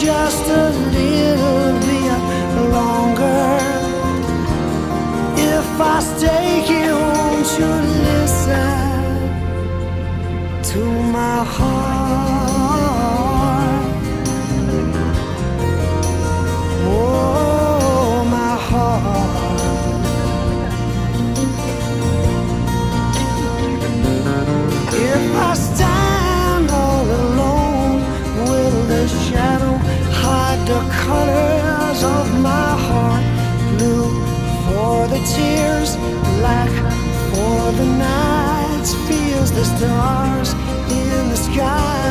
just a little bit longer. If I stay here, won't you listen to my heart? Oh, my heart. If I stand all alone, will the shadow hide the colors of my heart? Blue for the tears, black for the nights, feels the stars in the sky.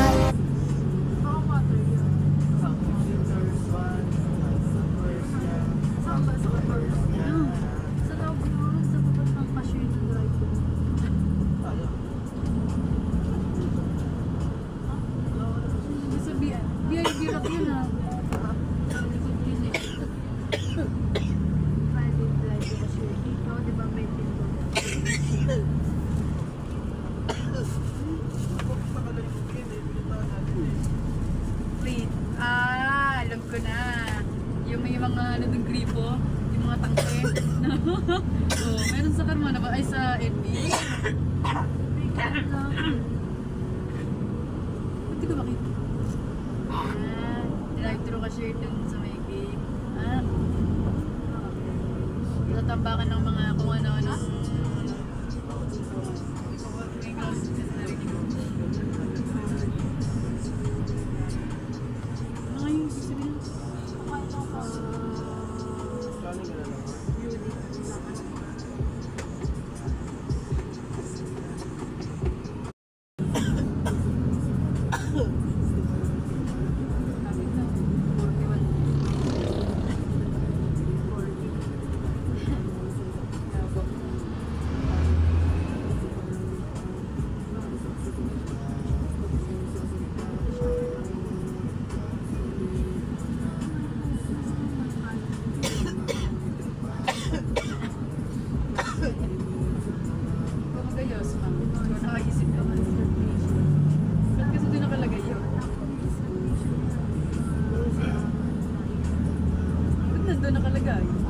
Alam ko na. Yung may mga ano dun gripo, yung mga tangke. Oh, meron sa Carmona ba? Ay, sa NB. Buti ko makita. Drive-thru ka share dun sa may gate. Tatambakan ng mga kung ano-ano. Doon nakalagay.